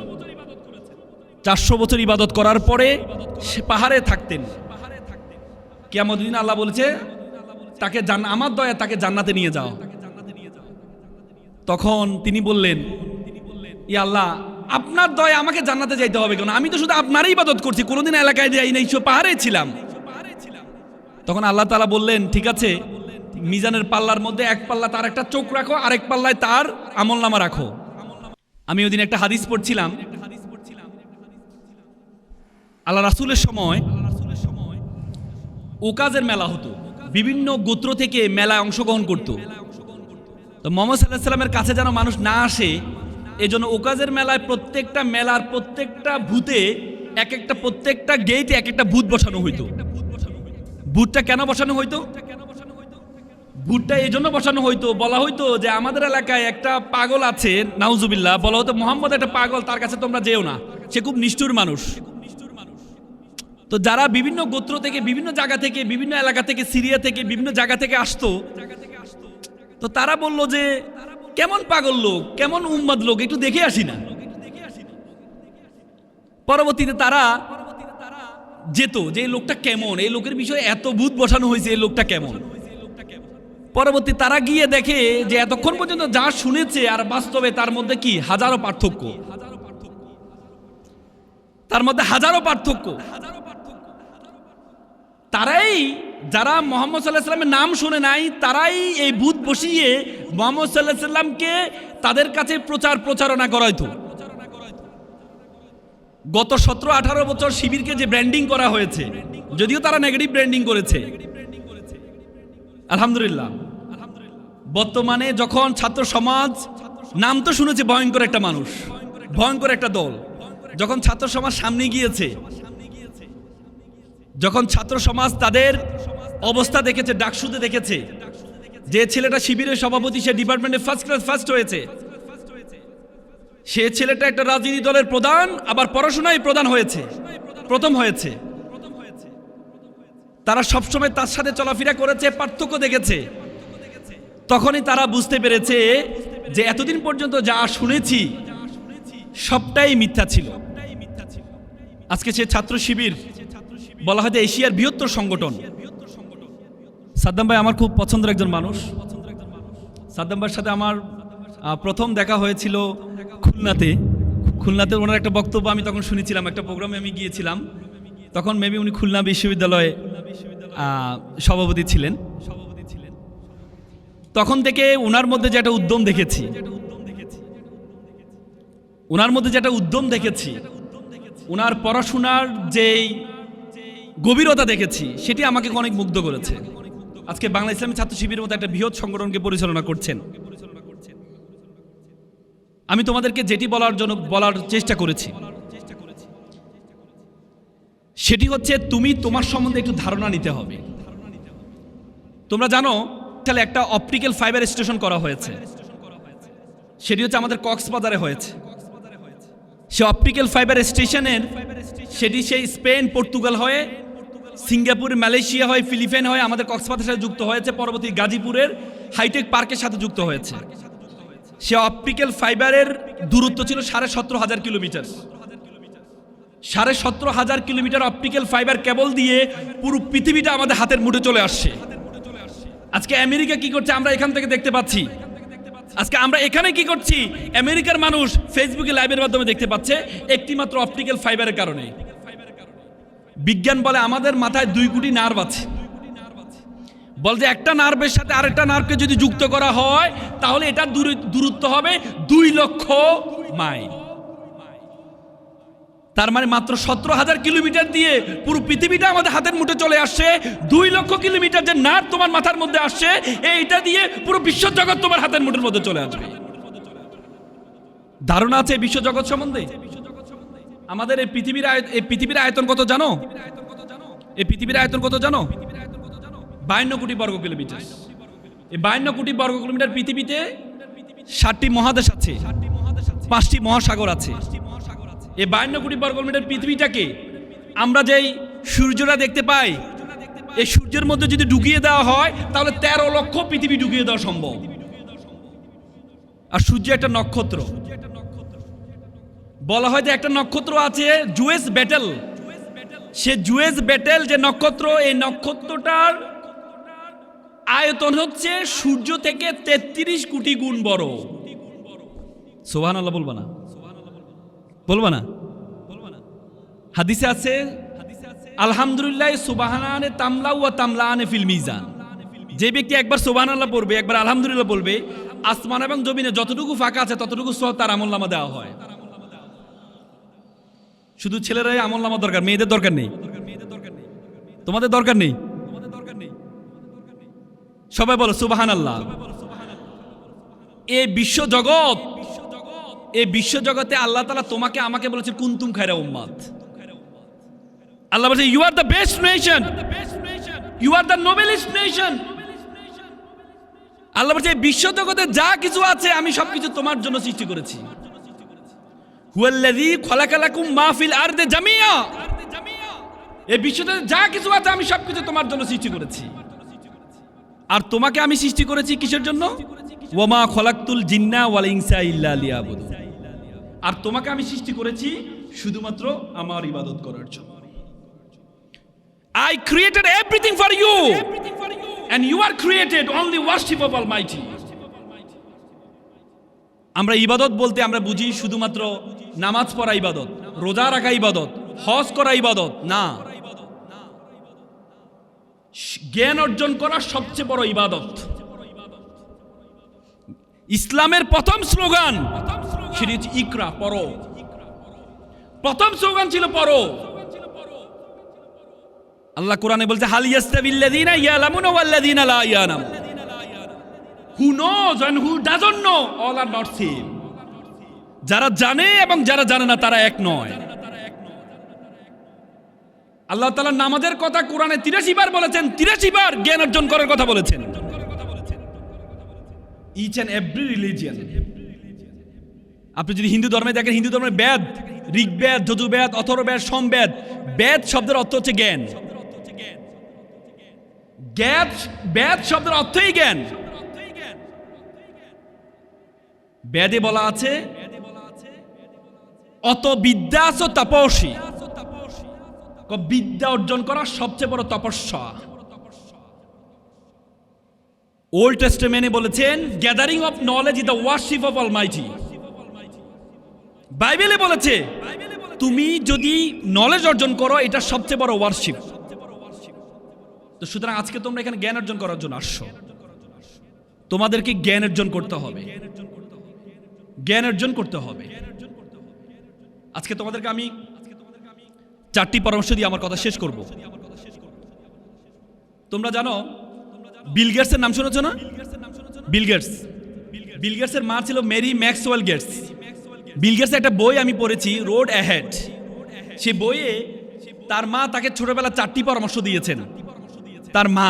400 বছর ইবাদত করার পরে সে পাহাড়ে থাকতেন। কিয়ামতের দিন আল্লাহ বলেছে তাকে আমার দয়া তাকে জান্নাতে নিয়ে যাও। তখন তিনি বললেন ইয়া আল্লাহ, আপনার দয়া আমাকে জান্নাতে যাইতে হবে কেন? আমি তো শুধু আপনারই ইবাদত করছি, কোনোদিন এলাকায় যাই নাই, পাহাড়ে ছিলাম। তখন আল্লাহ তাআলা বললেন ঠিক আছে, মিজানের পাল্লার মধ্যে এক পাল্লা তার একটা চোখ রাখো, আরেক পাল্লায় তার আমলনামা রাখো। আমি ওই দিন একটা হাদিস পড়ছিলাম, আল্লাহ রাসূলের সময় ওকাজের মেলা হতো, বিভিন্ন গোত্র থেকে মেলায় অংশগ্রহণ করত। তো মুহাম্মদ সাল্লাল্লাহু আলাইহি ওয়াসাল্লামের কাছে যেন মানুষ না আসে, এজন্য ওকাজের মেলায় প্রত্যেকটা মেলার প্রত্যেকটা ভূতে প্রত্যেকটা গেটে এক একটা ভূত বসানো হইতো। ভূতটা কেন বসানো হইতো? ভূতটা এই জন্য বসানো হইতো, বলা হইতো যে আমাদের এলাকায় একটা পাগল আছে, নাউজুবিল্লাহ, বলা হতো মোহাম্মদ একটা পাগল, তার কাছে তোমরা যেও না, সে খুব নিষ্ঠুর মানুষ। তো যারা বিভিন্ন গোত্র থেকে, বিভিন্ন জায়গা থেকে, বিভিন্ন এলাকা থেকে, সিরিয়া থেকে, বিভিন্ন জায়গা থেকে আসতো, তো তারা বলল যে কেমন পাগল লোক, কেমন উম্মাদ লোক, একটু দেখে আসি না। পরবর্তীতে তারা যেত যে এই লোকটা কেমন, এই লোকের বিষয়ে এত ভূত বসানো হয়েছে, এই লোকটা কেমন। পরবর্তী তারা গিয়ে দেখে যে এতক্ষণ পর্যন্ত যা শুনেছে আর বাস্তবে তার মধ্যে কি হাজারো পার্থক্য, তার মধ্যে হাজারো পার্থক্য। তারাই যারা মুহাম্মদ সাল্লাল্লাহু আলাইহি ওয়াসাল্লামের নাম শুনে নাই, তারাই এই ভূত বসিয়ে মুহাম্মদ সাল্লাল্লাহু আলাইহি ওয়াসাল্লামকে তাদের কাছে প্রচারণা করাইতো। গত 17-18 বছর শিবিরকে যে ব্র্যান্ডিং করা হয়েছে, যদিও তারা নেগেটিভ ব্র্যান্ডিং করেছে, আলহামদুলিল্লাহ, বর্তমানে যখন ছাত্র সমাজ, নাম তো শুনেছে ভয়ঙ্কর একটা মানুষ, ভয়ঙ্কর একটা দল, যখন ছাত্র সমাজ সামনে গিয়েছে, যখন ছাত্র সমাজ তাদের অবস্থা দেখেছে, ডাকসুতে দেখেছে যে ছেলেটা শিবিরের সভাপতি, সে ডিপার্টমেন্টে ফার্স্ট হয়েছে, সে ছেলেটা একটা রাজনীতি দলের প্রধান, আবার পড়াশোনায় প্রথম হয়েছে। তারা সবসময় তার সাথে চলাফেরা করেছে, পার্থক্য দেখেছে। তখনই তারা বুঝতে পেরেছে যে এতদিন পর্যন্ত যা শুনেছি সবটাই মিথ্যা ছিল। আজকে সে ছাত্র শিবির বলা হয় যে এশিয়ার বৃহত্তর সংগঠন। সাদ্দাম ভাই আমার খুব পছন্দের একজন মানুষ। সাদ্দাম ভাইয়ের সাথে আমার প্রথম দেখা হয়েছিল খুলনাতে ওনার একটা বক্তব্য আমি তখন শুনেছিলাম, একটা প্রোগ্রামে আমি গিয়েছিলাম, তখন মেবি উনি খুলনা বিশ্ববিদ্যালয়ে সভাপতি ছিলেন। তখন থেকে ওনার মধ্যে যে একটা উদ্যম দেখেছি, ওনার পড়াশোনার যেই গভীরতা দেখেছি সেটি আমাকে অনেক মুগ্ধ করেছে। আজকে বাংলা ইসলামী ছাত্র শিবিরের মতো একটা বৃহৎ সংগঠনকে পরিচালনা করছেন। আমি তোমাদেরকে যেটি বলার চেষ্টা করেছি সেটি হচ্ছে তুমি তোমার সম্বন্ধে একটু ধারণা নিতে হবে। তোমরা জানো তাহলে একটা অপটিক্যাল ফাইবার স্টেশন করা হয়েছে, সেটি হচ্ছে আমাদের কক্সবাজারে হয়েছে। সে অপটিক্যাল ফাইবার স্টেশনের সেটি সেই স্পেন, পর্তুগাল হয়ে সিঙ্গাপুর, মালয়েশিয়া হয়ে, ফিলিপাইন হয়ে আমাদের কক্সবাজারের সাথে যুক্ত হয়েছে, পরবর্তী গাজীপুরের হাইটেক পার্কের সাথে যুক্ত হয়েছে। সে অপটিক্যাল ফাইবারের দূরত্ব ছিল 17,500 kilometre. 17,500 kilometre optical fibre cable দিয়ে পুরো পৃথিবীটা আমাদের হাতের মুঠে চলে আসছে। আজকে আমেরিকা কি করছে আমরা এখান থেকে দেখতে পাচ্ছি। আজকে আমরা এখানে কি করছি, আমেরিকার মানুষ ফেসবুকে লাইভের মাধ্যমে দেখতে পাচ্ছে, একটি মাত্র অপটিক্যাল ফাইবারের কারণে। বিজ্ঞান বলে আমাদের মাথায় 2 কোটি নার্ভ আছে, বল যে একটা নার্ভের সাথে আরেকটা নার্ভকে যদি যুক্ত করা হয় তাহলে এটা দূরত্ব হবে 2 লক্ষ মাইল। তার মানে মাত্র 17,000 কিলোমিটার দিয়ে পুরো পৃথিবীটা আমাদের হাতের মুঠে চলে আসছে। 2 লক্ষ কিলোমিটার যে নার্ভ তোমার মাথার মধ্যে আসছে, এইটা দিয়ে পুরো বিশ্ব জগৎ তোমার হাতের মুঠের মধ্যে চলে আসবে। ধারণা আছে বিশ্ব জগৎ সম্বন্ধে? আমাদের এই পৃথিবীর আয়তন কত জানো? এই পৃথিবীর আয়তন কত জানো? 52 কোটি বর্গ কিলোমিটার। এই 52 কোটি বর্গ কিলোমিটার পৃথিবীতে 7টি মহাদেশ আছে, 5টি মহাসাগর আছে। এই 52 কোটি বর্গ কিলোমিটার পৃথিবীটাকে আমরা যেই সূর্যটা দেখতে পাই, এই সূর্যের মধ্যে যদি ঢুকিয়ে দেওয়া হয় তাহলে 13 লক্ষ পৃথিবী ঢুকিয়ে দেওয়া সম্ভব। আর সূর্য একটা নক্ষত্র। বলা হয় যে একটা নক্ষত্র আছে জুয়েস ব্যাটেল। সে জুয়েস ব্যাটেল যে নক্ষত্র, এই নক্ষত্রটার আয়তন হচ্ছে সূর্য থেকে 33 কোটি গুণ বড়। সুবহানাল্লাহ বলবা না? বলবা না? হাদিসে আছে আলহামদুলিল্লাহ সুবহানানে তামলা ওয়া তামলানে ফিল মিজান। যে ব্যক্তি একবার সুবহানাল্লাহ পড়বে, একবার আলহামদুলিল্লাহ বলবে, আসমান এবং জমিনে যতটুকু ফাঁকা আছে ততটুকু সওয়াব তার আমলনামা দেওয়া হয়। শুধু ছেলেরাই আমলনামা দরকার, মেয়েদের দরকার নেই। তোমাদের দরকার নেই? সবাই বলো সুবহানাল্লাহ। এই বিশ্বজগতে আল্লাহ তাআলা তোমাকে আমাকে বলেছেন কুনতুম খায়রা উম্মাত। আল্লাহ বলেছে you are the best nation, you are the noblest nation. Allah বলেছে বিশ্বজগতে যা কিছু আছে আমি সবকিছু তোমার জন্য সৃষ্টি করেছি। হুয়াল্লাযী খালাকা লাকুম মা ফিল আরদি জামিয়া। এই বিশ্বজগতে যা কিছু আছে আমি সবকিছু তোমার জন্য সৃষ্টি করেছি। আর তোমাকে আমি সৃষ্টি করেছি কিসের জন্য? ওয়ামা খলাকতুল জিন্না ওয়াল ইনসা ইল্লা লিয়াবুদুন। আর তোমাকে আমি সৃষ্টি করেছি শুধুমাত্র আমার ইবাদত করার জন্য। I created everything for you and you are created only worship of Almighty. আমরা ইবাদত বলতে আমরা বুঝি শুধুমাত্র নামাজ পড়া ইবাদত, রোজা রাখা ইবাদত, হজ করা ইবাদত না। জ্ঞান অর্জন করা সবচেয়ে বড় ইবাদত। ইসলামের প্রথম স্লোগান সেটি হচ্ছে ইকরা, পড়ো। প্রথম স্লোগান ছিল পড়ো। আল্লাহ কোরআনে বলছে হাল ইয়াস্তাবিল্লাযীনা ইয়ালামুনা ওয়াল্লাযীনা লা ইয়ালামুন। Who knows and who doesn't know all are not same. যারা জানে এবং যারা জানে না তারা এক নয়। আল্লাহ তাআলা নামাজের কথা কোরআনে 83 বার বলেছেন, 83 বার জ্ঞান অর্জন করার কথা বলেছেন। Each and every religion, আপনি যদি হিন্দু ধর্মে দেখেন, হিন্দু ধর্মের বেদ, ঋগ্বেদ, যজুর্বেদ, অথর্ববেদ, সমবেদ, বেদ শব্দের অর্থ হচ্ছে জ্ঞান। বেদ শব্দের অর্থই জ্ঞান। বেদে বলা আছে অত বিদ্যাস তপস্বী, বিদ্যা অর্জন করা সবচেয়ে বড় তপস্যা। ওল্ড টেস্টামেন্টে বলেছেন gathering of knowledge is the worship of Almighty. বাইবেলে বলেছে তুমি যদি নলেজ অর্জন করো এটা সবচেয়ে বড় ওয়ার্শিপ। তো সুতরাং আজকে তোমরা এখানে জ্ঞান অর্জন করার জন্য আসছো, তোমাদেরকে জ্ঞান অর্জন করতে হবে, জ্ঞান অর্জন করতে হবে। আজকে তোমাদেরকে আমি 4টি পরামর্শ দিয়ে আমার কথা শেষ করব। তোমরা জানো বিল গেটসের নাম শুনেছো না? বিল গেটসের মা ছিল মেরি ম্যাক্সওয়েল গেটস। বিল গেটসের একটা বই আমি পড়েছি, রোড অ্যাহেড। সে বইয়ে তার মা তাকে ছোটবেলা 4টি পরামর্শ দিয়েছেন। তার মা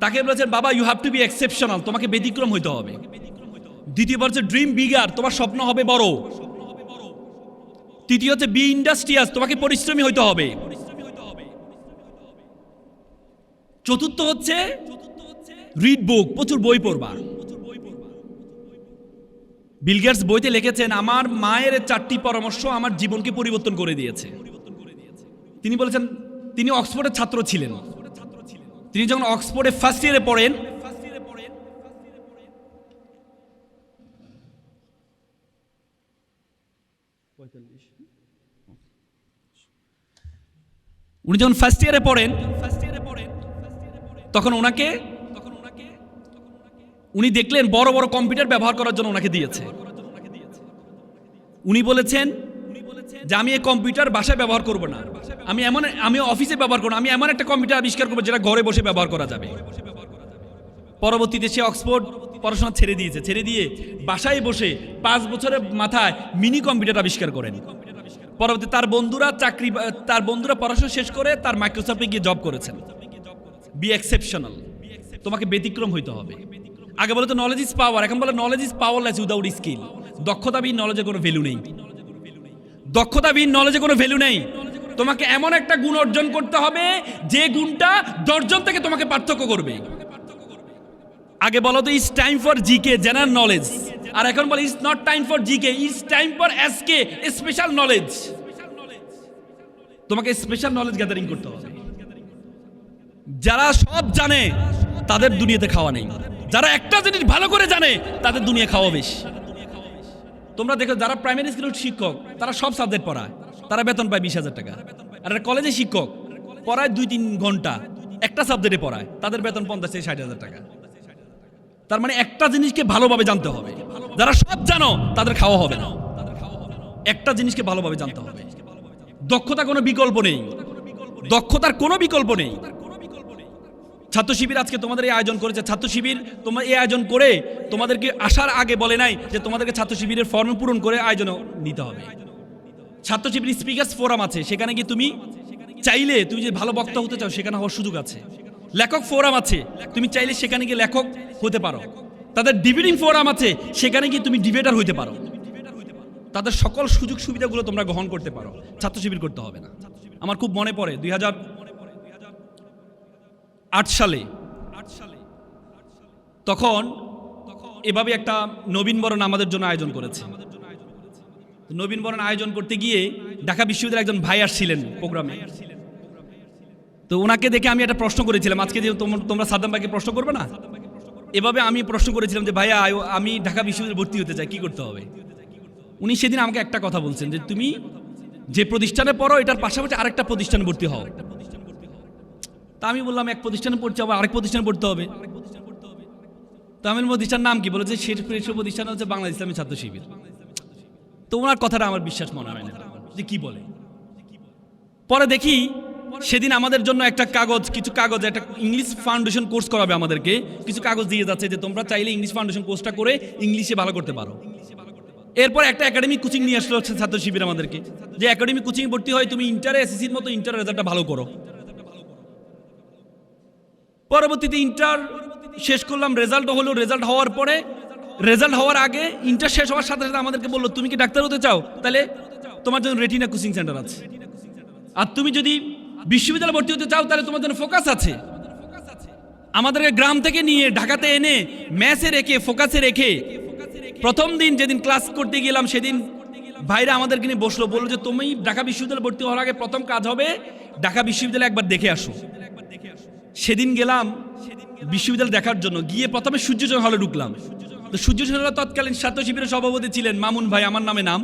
তাকে বলেছেন বাবা you have to be exceptional, তোমাকে ব্যতিক্রম হইতে হবে। দ্বিতীয় হচ্ছে ড্রিম বিগার, তোমার স্বপ্ন হবে বড়। তৃতীয় হচ্ছে বি ইন্ডাস্ট্রিয়াস, তোমাকে পরিশ্রমী হইতে হবে। চতুর্থ হচ্ছে রিড বুক, প্রচুর বই পড়বা। বিল গেটস বইতে লিখেছেন আমার মায়ের 4টি পরামর্শ আমার জীবনকে পরিবর্তন করে দিয়েছে। তিনি বলেছেন তিনি অক্সফোর্ডের ছাত্র ছিলেন। তিনি যখন অক্সফোর্ডে ফার্স্ট ইয়ারে পড়েন, উনি যখন ফার্স্ট ইয়ারে পড়েন তখন উনি দেখলেন বড় বড় কম্পিউটার ব্যবহার করার জন্য ওনাকে দিয়েছে। উনি বলেছেন যে আমি এই কম্পিউটার বাসায় ব্যবহার করব না, আমি অফিসে ব্যবহার করব, আমি এমন একটা কম্পিউটার আবিষ্কার করবো যেটা ঘরে বসে ব্যবহার করা যাবে। পরবর্তীতে সে অক্সফোর্ড পড়াশোনা ছেড়ে দিয়ে বাসায় বসে 5 বছরের মাথায় মিনি কম্পিউটার আবিষ্কার করেন। পরবর্তী তার বন্ধুরা পড়াশোনা শেষ করে তার মাইক্রোসফটে গিয়ে জব করেছেন। বি এক্সেপশনাল, তোমাকে ব্যতিক্রম হইতে হবে। আগে বলে তো নলেজ ইজ পাওয়ার, এখন বলে knowledge is powerless without skill. দক্ষতাবিহীন নলেজের কোনো ভ্যালু নেই। দক্ষতাবিহীন নলেজে কোনো ভ্যালু নেই। তোমাকে এমন একটা গুণ অর্জন করতে হবে যে গুণটা 10 জন থেকে তোমাকে পার্থক্য করবে। আগে বলো তো it's time for GK, general knowledge, আর এখন বলে it's not time for GK, it's time for SK, special knowledge. তোমাকে স্পেশাল নলেজ গ্যাদারিং করতে হবে। যারা সব জানে তাদের দুনিয়াতে খাওয়া নেই, যারা একটা জিনিস ভালো করে জানে তাদের দুনিয়া খাওয়া বেশি। তোমরা দেখো যারা প্রাইমারি স্কুলের শিক্ষক তারা সব সাবজেক্ট পড়ায়, তারা বেতন পায় 20,000 টাকা। আর কলেজে শিক্ষক পড়ায় 2-3 ঘন্টা একটা সাবজেক্টে পড়ায়, তাদের বেতন 50,000-60,000 টাকা। তার মানে একটা জিনিসকে ভালোভাবে জানতে হবে। যারা সব জানো তাদের খাওয়া হবে না, একটা জিনিসকে ভালোভাবে জানতে হবে। দক্ষতা কোনো বিকল্প নেই, দক্ষতার কোনো বিকল্প নেই। ছাত্র শিবির আজকে তোমাদের এই আয়োজন করেছে। ছাত্র শিবির তোমার এই আয়োজন করে তোমাদেরকে আসার আগে বলে নাই যে তোমাদেরকে ছাত্র শিবিরের ফর্ম পূরণ করে আয়োজন নিতে হবে। ছাত্র শিবির স্পিকার্স ফোরাম আছে, সেখানে গিয়ে তুমি চাইলে তুমি যে ভালো বক্তা হতে চাও সেখানে হওয়ার সুযোগ আছে। লেখক ফোরাম আছে, তুমি চাইলে সেখানে গিয়ে লেখক হতে পারো। তাদের ডিবেটিং ফোরাম আছে, সেখানে গিয়ে তুমি ডিবেটার হতে পারো। তাদের সকল সুযোগ সুবিধাগুলো তোমরা গ্রহণ করতে পারো, ছাত্র শিবির করতে হবে না। আমার খুব মনে পড়ে 2008 সালে তখন এভাবে একটা নবীনবরণ আমাদের জন্য আয়োজন করেছে। নবীনবরণ আয়োজন করতে গিয়ে ঢাকা বিশ্ববিদ্যালয়ের একজন ভাই আসছিলেন প্রোগ্রামে। তো ওনাকে দেখে আমি একটা প্রশ্ন করেছিলাম, আজকে যে তোমরা সাদ্দাম ভাইকে প্রশ্ন করবে না, এভাবে আমি প্রশ্ন করেছিলাম যে ভাইয়া আমি ঢাকা বিশ্ববিদ্যালয়ে ভর্তি হতে চাই, কি করতে হবে? উনি সেদিন আমাকে একটা কথা বলছেন যে তুমি যে প্রতিষ্ঠানে পড়ো এটার পাশাপাশি আরেকটা প্রতিষ্ঠানে ভর্তি হও। তা আমি বললাম এক প্রতিষ্ঠানে পড়তে হবে, আরেক প্রতিষ্ঠানে পড়তে হবে। তো আমি প্রতিষ্ঠানের নাম কি? বলেছে সেই প্রতিষ্ঠান হচ্ছে বাংলাদেশ ইসলামী ছাত্র শিবির। তো ওনার কথাটা আমার বিশ্বাস মনে হয় না যে কি বলে। পরে দেখি সেদিন আমাদের জন্য কিছু কাগজ একটা ইংলিশ ফাউন্ডেশন কোর্স করাবে, আমাদেরকে কিছু কাগজ দিয়ে যাচ্ছে যে তোমরা চাইলে ইংলিশ ফাউন্ডেশন কোর্সটা করে ইংলিশে ভালো করতে পারো। এরপর একটা একাডেমিক কোচিং নিয়ে আসলো ছাত্র শিবির আমাদেরকে, যে একাডেমিক কোচিং ভর্তি হয় তুমি ইন্টারে এসএসসির মতো ইন্টার রেজাল্টটা ভালো করো। পরবর্তীতে ইন্টার শেষ করলাম, রেজাল্ট হলো। রেজাল্ট হওয়ার আগে ইন্টার শেষ হওয়ার সাথে সাথে আমাদেরকে বললো তুমি কি ডাক্তার হতে চাও, তাহলে তোমার জন্য রেটিনা কোচিং সেন্টার আছে। আর তুমি যদি বিশ্ববিদ্যালয়ে ভর্তি হতে চাও তাহলে তোমার জন্য ফোকাস আছে। আমাদেরকে গ্রাম থেকে নিয়ে ঢাকাতে এনে ম্যাথে রেখে ফোকাসে রেখে প্রথম দিন যেদিন ক্লাস করতে গেলাম সেদিন ভাইরা আমাদেরকে নিয়ে বসলো, বললো যে তুমি ঢাকা বিশ্ববিদ্যালয়ে ভর্তি হওয়ার আগে প্রথম কাজ হবে ঢাকা বিশ্ববিদ্যালয়ে একবার দেখে আসো। সেদিন গেলাম বিশ্ববিদ্যালয় দেখার জন্য, গিয়ে প্রথমে সূর্যচন্দ্র হলে ঢুকলাম। তো সূর্যচন্দ্র তৎকালীন ছাত্র শিবিরের সভাপতি ছিলেন মামুন ভাই, আমার নামে নাম।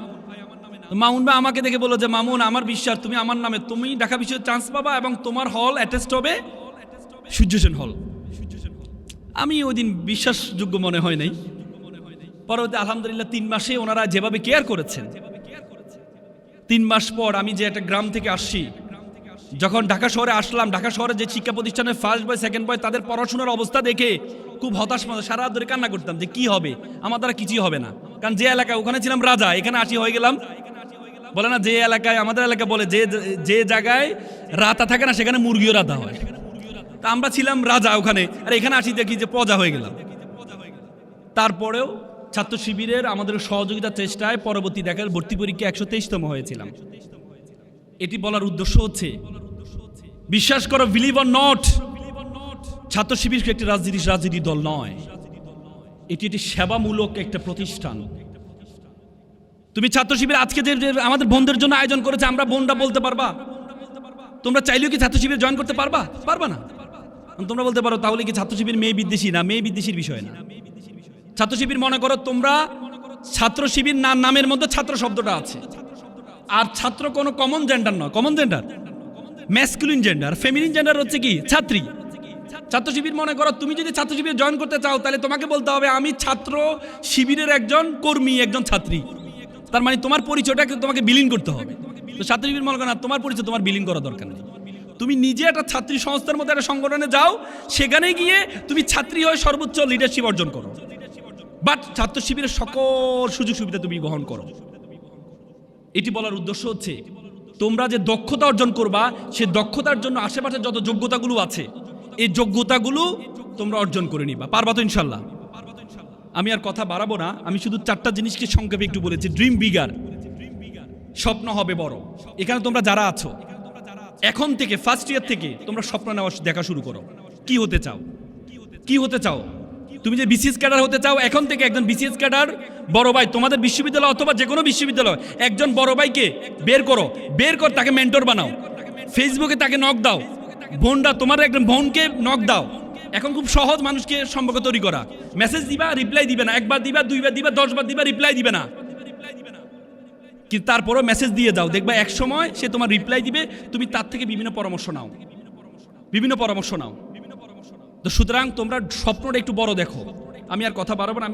মামুন ভাই আমাকে দেখে বললো যে মামুন, আমার বিশ্বাস তুমি আমার নামে, তুমি ঢাকা বিশ্ববিদ্যালয়ে চান্স পাবা এবং তোমার হল অ্যাটেস্ট হবে সূর্যচন্দ্র হল। আমি ওই দিন বিশ্বাসযোগ্য মনে হয় নাই। পরবর্তী আলহামদুলিল্লাহ 3 মাসে ওনারা যেভাবে কেয়ার করেছেন, 3 মাস পর আমি যে একটা গ্রাম থেকে আসছি, যখন ঢাকা শহরে আসলাম, ঢাকা শহরে যে শিক্ষা প্রতিষ্ঠানের ফার্স্ট বয় সেকেন্ড বয় তাদের পড়াশোনার অবস্থা দেখে খুব হতাশ মনে, সারা রাত ধরে কান্না করতাম যে কি হবে, আমার দ্বারা কিছুই হবে না। কারণ যে এলাকায় ওখানে ছিলাম রাজা, এখানে আসি হয়ে গেলাম, বলে না যে এলাকায়, আমাদের এলাকা বলে যে জায়গায় রাতা থাকে না সেখানে মুরগিও রাতা হয়। তা আমরা ছিলাম রাজা ওখানে, আর এখানে আসি দেখি যে প্রজা হয়ে গেলাম। তারপরেও ছাত্র শিবিরের আমাদের সহযোগিতার চেষ্টায় পরবর্তী দেখার ভর্তি পরীক্ষা 123তম হয়েছিলাম। এটি বলার উদ্দেশ্য হচ্ছে, বিশ্বাস করো, বিলিভ অর নট, ছাত্র শিবির একটি রাজনীতি দল নয়, এটি একটি সেবামূলক একটা প্রতিষ্ঠান। তুমি ছাত্র শিবির আজকে যে আমাদের বোনদের জন্য আয়োজন করেছে, আমরা বোনরা বলতে পারবা তোমরা চাইলেও কি ছাত্র শিবির জয়েন করতে পারবা? পারবা না। তোমরা বলতে পারো তাহলে কি ছাত্র শিবির মেয়ে বিদ্বেষী? না, মেয়ে বিদ্বেষীর বিষয় না। ছাত্র শিবির মনে করো তোমরা, ছাত্র শিবির নামের মধ্যে ছাত্র শব্দটা আছে, আর ছাত্র কোনো কমন জেন্ডার নয়। Common gender masculine gender, feminine gender হচ্ছে কি ছাত্রী। ছাত্র শিবির মনে করো তুমি যদি ছাত্র শিবির জয়েন করতে চাও, তাহলে তোমাকে বলতে হবে আমি ছাত্র শিবিরের একজন কর্মী, একজন ছাত্রী। তার মানে তোমার পরিচয়টাকে তোমাকে বিলীন করতে হবে। তো ছাত্র শিবির মনে করো না, তোমার পরিচয় তোমার বিলীন করা দরকার নেই। তুমি নিজে একটা ছাত্রী সংস্থার মধ্যে একটা সংগঠনে যাও, সেখানে গিয়ে তুমি ছাত্রী হয়ে সর্বোচ্চ লিডারশিপ অর্জন করো, বাট ছাত্র শিবিরের সকল সুযোগ সুবিধা তুমি গ্রহণ করো। এটি বলার উদ্দেশ্য হচ্ছে, তোমরা যে দক্ষতা অর্জন করবা, সে দক্ষতার জন্য আশেপাশে যত যোগ্যতাগুলো আছে, এই যোগ্যতাগুলো তোমরা অর্জন করে নিবা। পারবা তো ইনশাল্লাহ? আমি আর কথা বাড়াবো না, আমি শুধু 4টা জিনিসকে সংক্ষেপে একটু বলেছি। ড্রিম বিগার, স্বপ্ন হবে বড়। এখানে তোমরা যারা আছো, এখন থেকে ফার্স্ট ইয়ার থেকে তোমরা স্বপ্ন নেওয়া দেখা শুরু করো। কি হতে চাও? কি হতে চাও? তুমি যে বিসিএস ক্যাডার হতে চাও, এখন থেকে একজন বিসিএস ক্যাডার বড় ভাই তোমাদের বিশ্ববিদ্যালয় অথবা যে কোনো বিশ্ববিদ্যালয়, একজন বড় ভাইকে বের করো, তাকে মেন্টর বানাও, ফেসবুকে তাকে নক দাও। বোনরা তোমার একজন বোনকে নক দাও। এখন খুব সহজ মানুষকে সম্পর্ক তৈরি করা। মেসেজ দিবা, রিপ্লাই দিবে না। একবার দিবা, 2বার দিবা, 10 বার দিবা, রিপ্লাই দিবে না। কিন্তু তারপরও মেসেজ দিয়ে যাও, দেখবা এক সময় সে তোমার রিপ্লাই দিবে, তুমি তার থেকে বিভিন্ন পরামর্শ নাও। তো সুতরাং তোমরা স্বপ্নটা একটু বড় দেখো। আমি আর কথা বাড়াবো না।